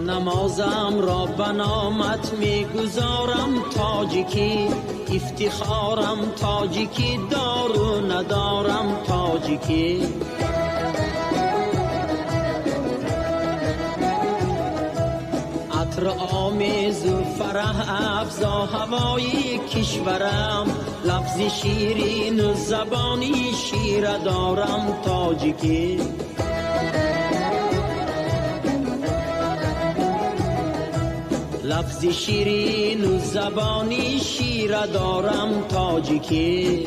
نمازم را به نامت میگذارم تاجیکی، افتخارم تاجیکی، دارو ندارم تاجیکی. عطر آمیز و فرح افزا هوای کشورم، لفظ شیرین و زبانی شیر دارم تاجیکی. لفظ شیرین و زبانی شیر دارم تاجیکی.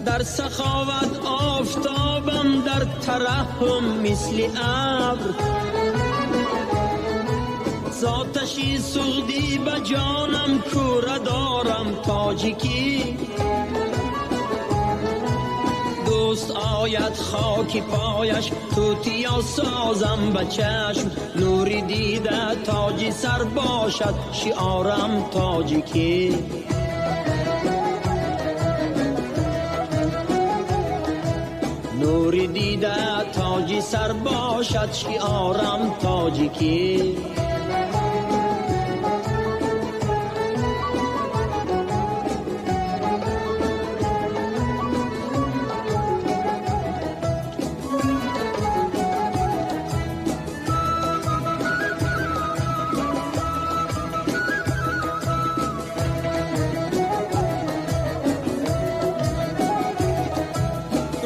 در سخاوت آفتابم، در ترحم مثل ابر، ذاتشی سغدی به جانم کوره دارم تاجیکی. دوست آید خاک پایش توتیا سازم به چشم، نوری دیده تاجی سر باشد شعارم تاجیکی. نوری دیده تاجی سر باشد شعارم تاجیکی.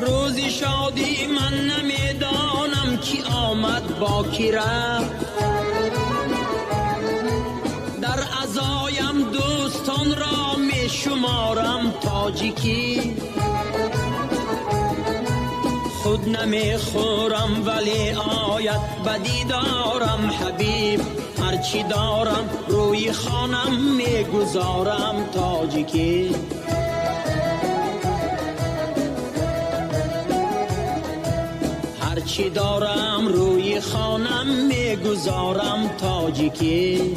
روزی شادی من نمیدانم کی آمد با کی رفت، در عزایم دوستان را می شمارم تاجیکی. خود نمی خورم ولی آید بدی دارم حبیب، هرچی دارم روی خانم می گذارم تاجیکی. هرچی دارم روی خانم میگذارم تاجیکی.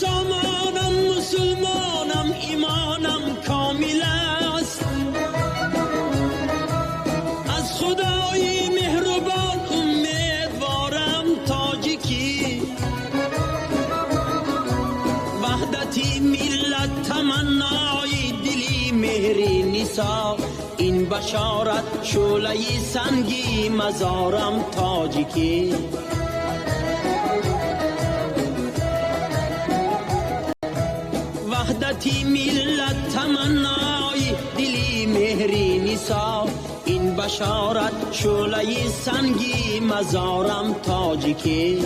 سامانم مسلمانم ایمانم کامل است، از خدای مهربان امیدوارم تاجیکی. وحدتی ملت تمنای دلی مهری نسا، این بشارت شعله سنگی مزارم تاجیکی. وحدتی ملت تمنای دلی مهری نسا، این بشارت شعله سنگی مزارم تاجیکی.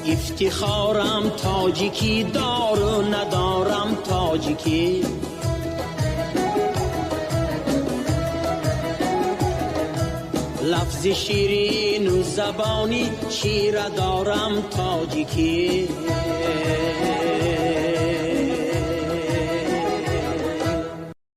افتخارم تاجیکی، دارو ندارم تاجیکی. لفظ شیرین و زبانی شیر دارم تاجیکی.